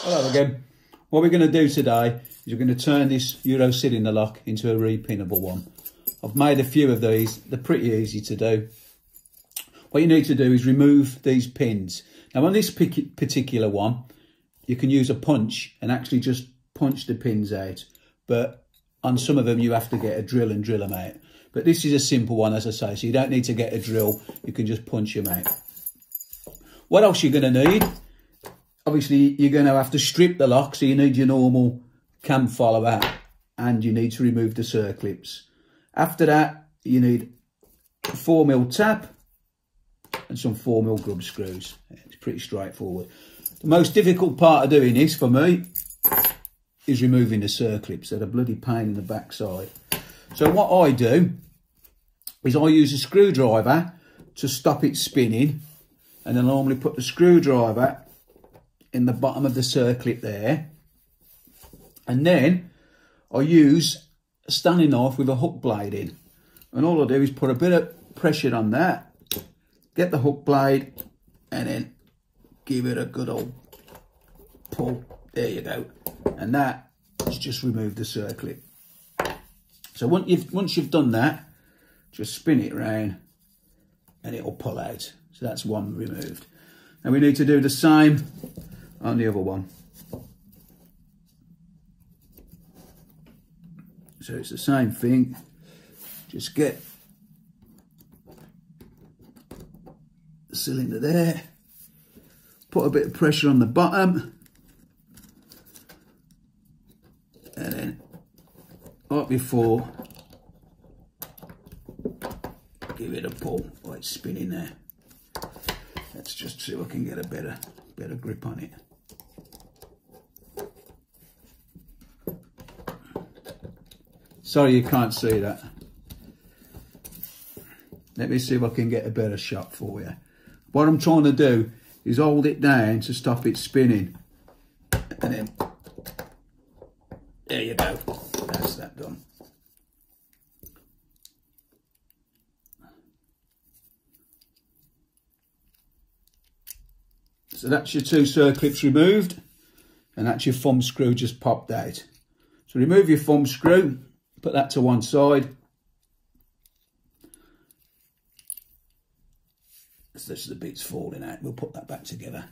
Hello again. What we're going to do today is we're going to turn this Euro Cylinder Lock into a re-pinnable one. I've made a few of these. They're pretty easy to do. What you need to do is remove these pins. Now on this particular one, you can use a punch and actually just punch the pins out. But on some of them, you have to get a drill and drill them out. But this is a simple one, as I say, so you don't need to get a drill. You can just punch them out. What else you're going to need? Obviously, you're going to have to strip the lock, so you need your normal cam follower and you need to remove the circlips. After that, you need a 4mm tap and some 4mm grub screws. It's pretty straightforward. The most difficult part of doing this for me is removing the circlips. They're a bloody pain in the backside. So what I do is I use a screwdriver to stop it spinning, and then I normally put the screwdriver in the bottom of the circlip there, and then I use a Stanley knife with a hook blade in, and all I do is put a bit of pressure on that, get the hook blade, and then give it a good old pull. There you go, and that has just removed the circlip. So once you've done that, just spin it round and it'll pull out. So that's one removed. Now we need to do the same on the other one. So it's the same thing. Just get the cylinder there, put a bit of pressure on the bottom, and then like before, give it a pull while it's spinning there. Let's just see if I can get a better grip on it. Sorry you can't see that. Let me see if I can get a better shot for you. What I'm trying to do is hold it down to stop it spinning. And then, there you go. That's that done. So that's your two circlips removed, and that's your thumb screw just popped out. So remove your thumb screw, put that to one side. So this is the bit's falling out. We'll put that back together.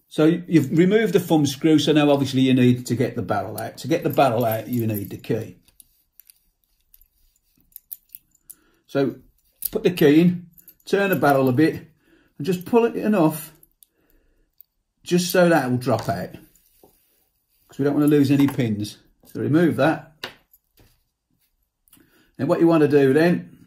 So you've removed the thumb screw, so now obviously you need to get the barrel out. To get the barrel out, you need the key. So put the key in, turn the barrel a bit, and just pull it enough, just so that will drop out, because we don't want to lose any pins. So remove that. And what you want to do then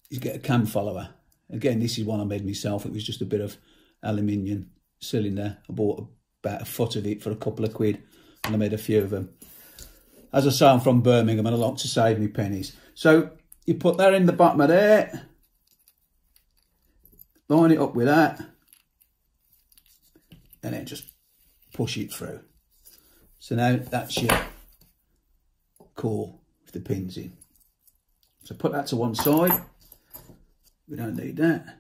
is get a cam follower. Again, this is one I made myself. It was just a bit of aluminium cylinder. I bought about a foot of it for a couple of quid, and I made a few of them. As I say, I'm from Birmingham and I like to save me pennies. So you put that in the bottom of there, line it up with that, and then just push it through. So now that's your core with the pins in. So put that to one side. We don't need that.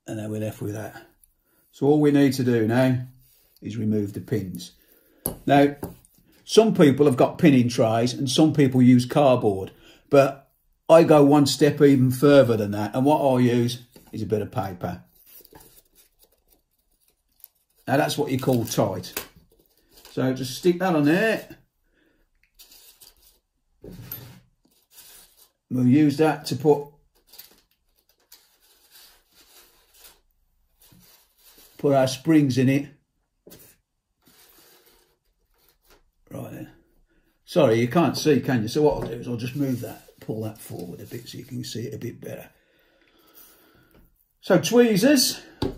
And then we're left with that. So all we need to do now is remove the pins. Now, some people have got pinning trays and some people use cardboard, but I go one step even further than that, and what I use is a bit of paper. Now that's what you call tight. So just stick that on there. We'll use that to put our springs in it. Right then. Sorry, you can't see, can you? So what I'll do is I'll just move that, pull that forward a bit so you can see it a bit better. So tweezers, you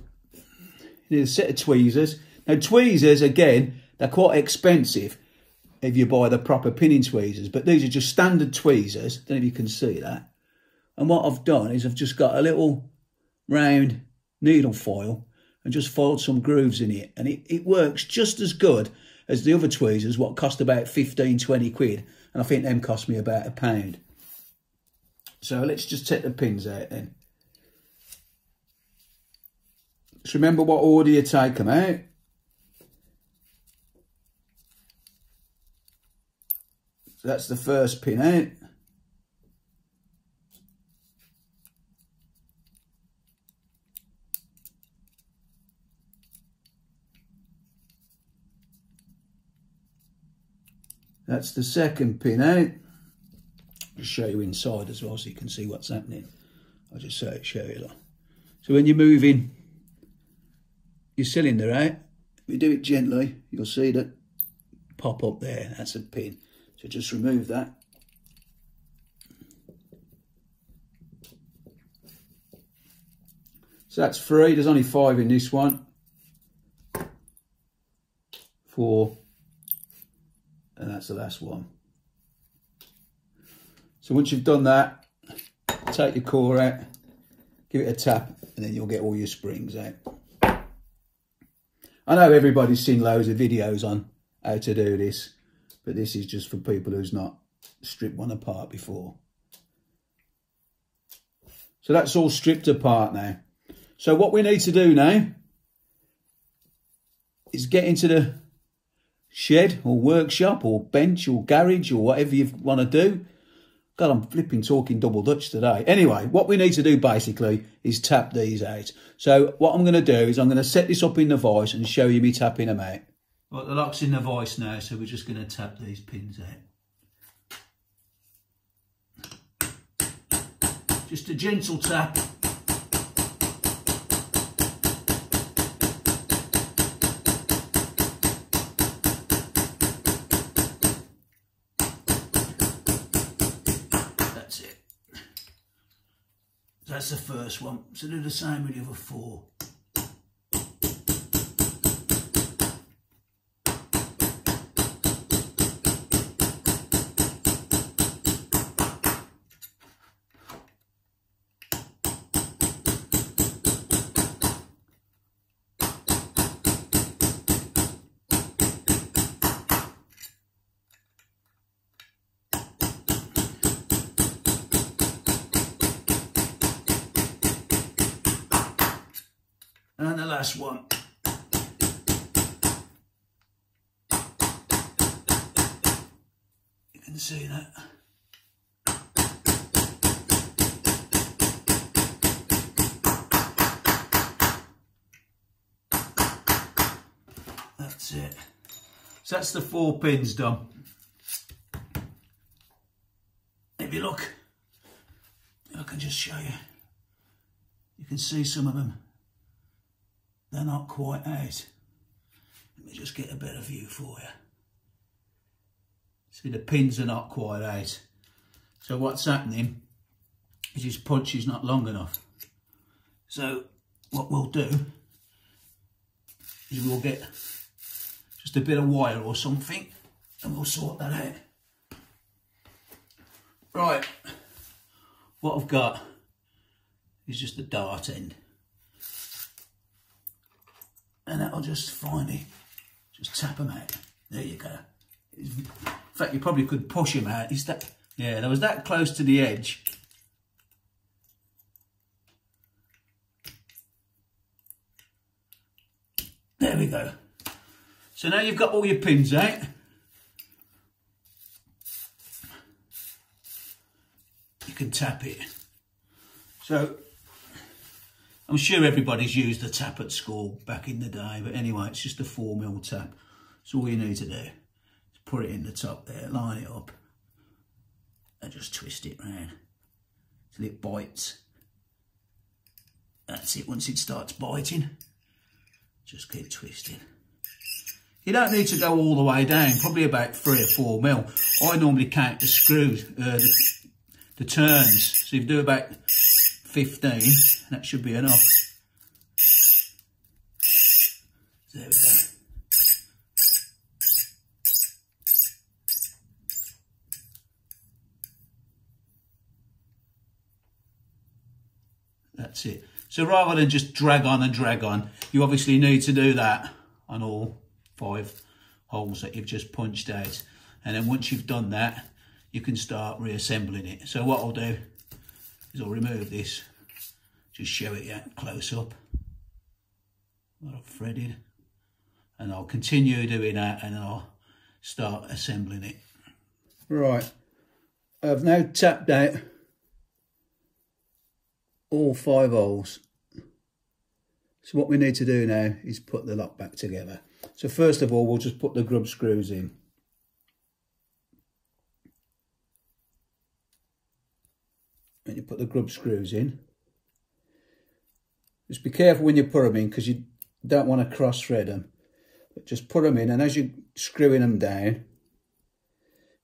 need a set of tweezers. Now tweezers, again, they're quite expensive if you buy the proper pinning tweezers, but these are just standard tweezers. I don't know if you can see that. And what I've done is I've just got a little round needle foil and just foiled some grooves in it, and it works just as good as the other tweezers, what cost about 15, 20 quid, and I think them cost me about £1. So let's just take the pins out then. Just remember what order you take them out. So that's the first pin out. That's the second pin out. I'll show you inside as well so you can see what's happening. I'll just show you that. So when you're moving your cylinder out, if you do it gently, you'll see that pop up there. That's a pin. So just remove that. So that's 3. There's only 5 in this one. 4. And that's the last one. So once you've done that, take your core out, give it a tap, and then you'll get all your springs out. I know everybody's seen loads of videos on how to do this, but this is just for people who's not stripped one apart before. So that's all stripped apart now. So what we need to do now is get into the shed or workshop or bench or garage or whatever you want to do. God, I'm flipping talking double Dutch today. Anyway, what we need to do basically is tap these out. So what I'm going to do is I'm going to set this up in the vise and show you me tapping them out. Right, the lock's in the vise now, so we're just going to tap these pins out. Just a gentle tap. That's the first one. So do the same with the other 4. And the last one. You can see that. That's it. So that's the 4 pins done. If you look, I can just show you. You can see some of them. They're not quite out. Let me just get a better view for you. See, the pins are not quite out. So what's happening is his punch is not long enough. So what we'll do is we'll get just a bit of wire or something and we'll sort that out. Right, what I've got is just a dart end. And that'll just finally just tap them out. There you go. In fact, you probably could push them out. Is that? Yeah, there was that close to the edge. There we go. So now you've got all your pins out. You can tap it. So I'm sure everybody's used the tap at school back in the day, but anyway, it's just a 4mm tap. So all you need to do is put it in the top there, line it up, and just twist it round till it bites. That's it. Once it starts biting, just keep twisting. You don't need to go all the way down, probably about 3 or 4mm. I normally count the screws, the turns. So if you do about 15, that should be enough. There we go. That's it. So rather than just drag on and drag on, you obviously need to do that on all 5 holes that you've just punched out. And then once you've done that, you can start reassembling it. So what I'll do is I'll remove this, just show it close up. what I've threaded, and I'll continue doing that and I'll start assembling it. Right, I've now tapped out all 5 holes. So what we need to do now is put the lock back together. So first of all, we'll just put the grub screws in. When you put the grub screws in, just be careful when you put them in, because you don't want to cross thread them. But just put them in, and as you're screwing them down,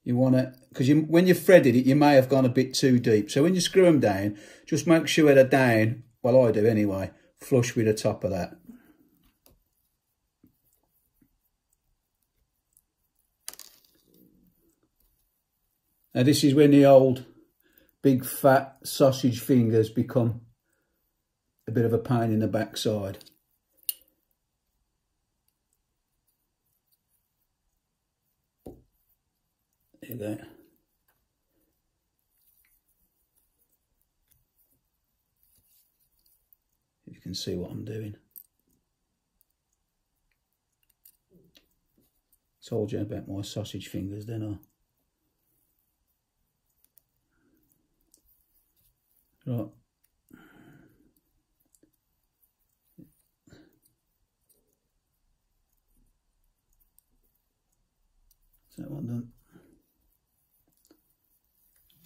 you want to, because when you threaded it, you may have gone a bit too deep. So when you screw them down, just make sure they're down, well I do anyway, flush with the top of that. Now this is when the old big fat sausage fingers become a bit of a pain in the backside. There you go. You can see what I'm doing. Told you about my sausage fingers, didn't I? Right. Is that one done?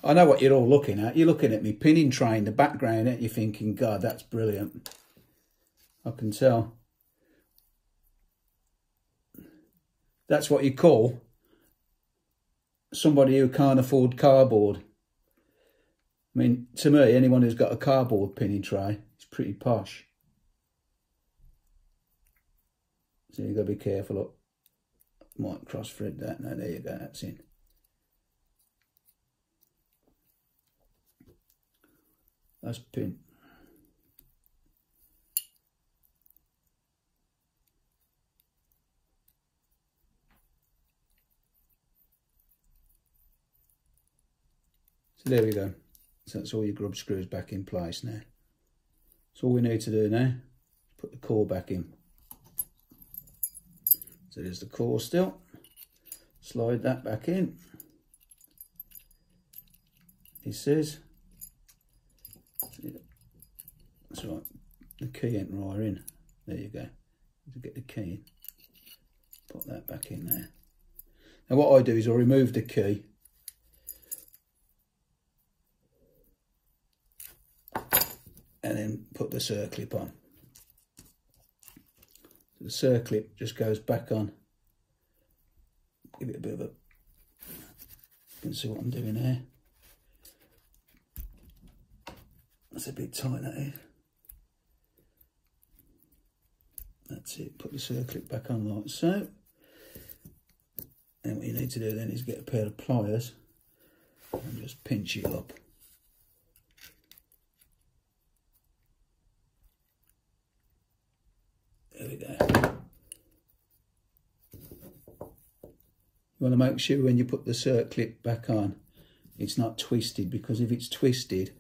I know what you're all looking at. You're looking at me pinning tray in the background, and you're thinking, God, that's brilliant. I can tell. That's what you call somebody who can't afford cardboard. I mean, to me, anyone who's got a cardboard pinning tray is pretty posh. So you've got to be careful. Look, might cross thread that. No, there you go, that's in. That's pin. So there we go. So that's all your grub screws back in place now. So all we need to do now is put the core back in. So there's the core still. Slide that back in. This is. That's right. The key ain't right in. There you go. To get the key in. Put that back in there. Now what I do is I remove the key. And then put the circlip on. So the circlip just goes back on. Give it a bit of a, you can see what I'm doing there. That's a bit tight, that is. That's it, put the circlip back on like so. And what you need to do then is get a pair of pliers and just pinch it up. There we go. You want to make sure when you put the circlip back on, it's not twisted, because if it's twisted,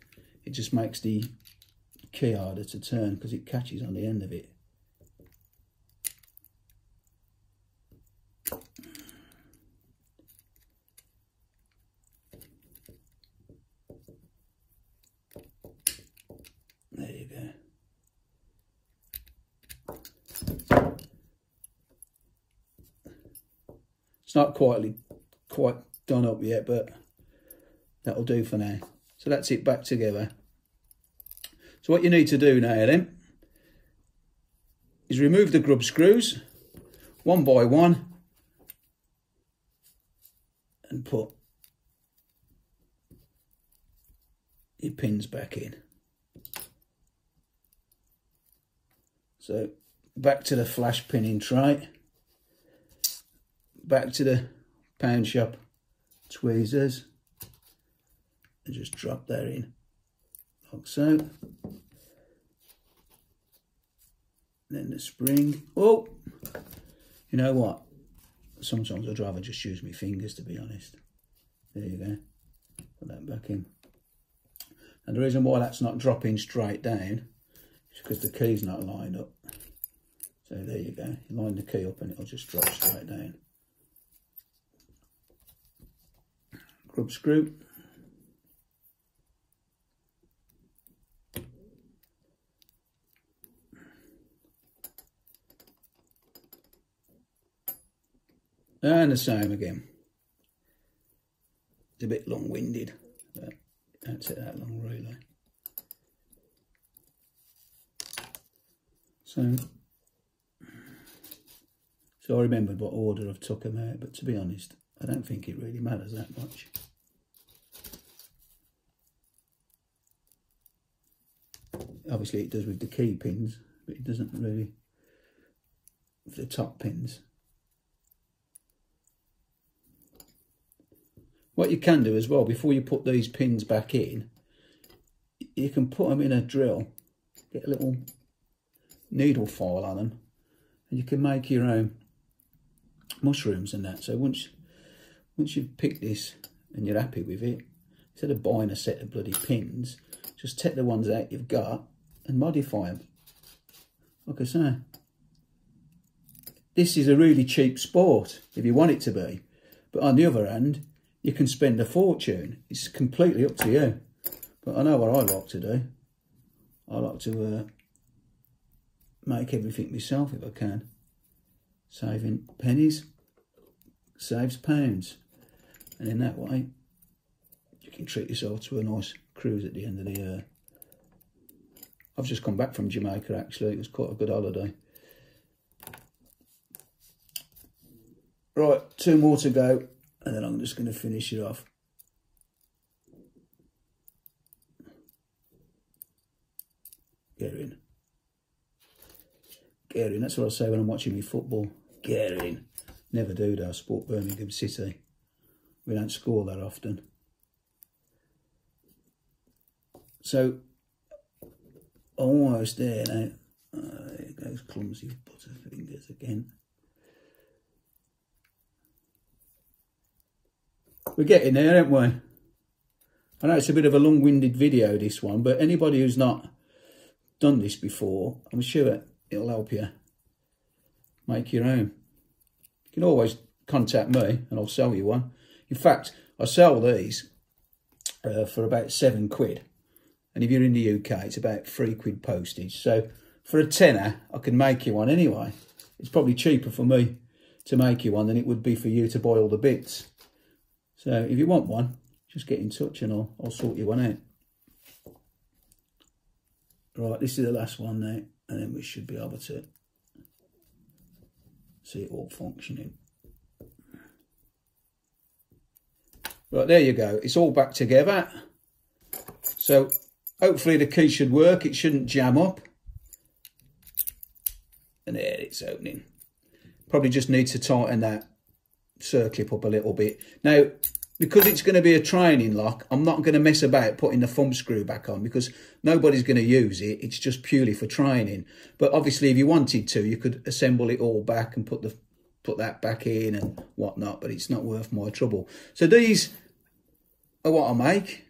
it just makes the key harder to turn because it catches on the end of it. There you go. It's not quite done up yet, but that'll do for now. So that's it back together. So what you need to do now then is remove the grub screws one by one and put your pins back in. So back to the flash pinning tray, back to the pound shop tweezers, and just drop that in like so. Then the spring. Oh, you know what? Sometimes I'd rather just use my fingers, to be honest. There you go. Put that back in. And the reason why that's not dropping straight down is because the key's not lined up. So there you go. You line the key up and it'll just drop straight down. Grub screw. And the same again. It's a bit long-winded, but don't take that long really. So I remembered what order I've took them out, but to be honest, I don't think it really matters that much. Obviously it does with the key pins, but it doesn't really with the top pins. What you can do as well, before you put these pins back in, you can put them in a drill, get a little needle file on them, and you can make your own mushrooms and that. So once you've picked this and you're happy with it, instead of buying a set of bloody pins, just take the ones out you've got and modify them. Like I say, this is a really cheap sport if you want it to be, but on the other hand, you can spend a fortune. It's completely up to you. But I know what I like to do. I like to make everything myself if I can. Saving pennies saves pounds. And in that way, you can treat yourself to a nice cruise at the end of the year. I've just come back from Jamaica actually. It was quite a good holiday. Right, 2 more to go. And then I'm just going to finish it off. Get in. Get in. That's what I say when I'm watching my football. Get in. Never do though. Sport Birmingham City. We don't score that often. So, almost there now. There goes clumsy butterfingers again. We're getting there, aren't we? I know it's a bit of a long-winded video, this one, but anybody who's not done this before, I'm sure it'll help you make your own. You can always contact me and I'll sell you one. In fact, I sell these for about £7. And if you're in the UK, it's about £3 postage. So for a tenner, I can make you one anyway. It's probably cheaper for me to make you one than it would be for you to buy all the bits. So if you want one, just get in touch and I'll sort you one out. Right, this is the last one now, and then we should be able to see it all functioning. Right, there you go. It's all back together. So hopefully the key should work. It shouldn't jam up. And there it's opening. Probably just need to tighten that circlip up a little bit. Now, because it's going to be a training lock, I'm not going to mess about putting the thumb screw back on because nobody's going to use it. It's just purely for training. But obviously, if you wanted to, you could assemble it all back and put that back in and whatnot, but it's not worth my trouble. So these are what I make.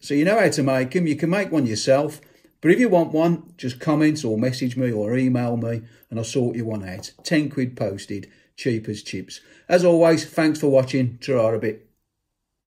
So you know how to make them. You can make one yourself. But if you want one, just comment or message me or email me and I'll sort you one out. £10 posted. Cheap as chips. As always, thanks for watching. Ta-ra a bit.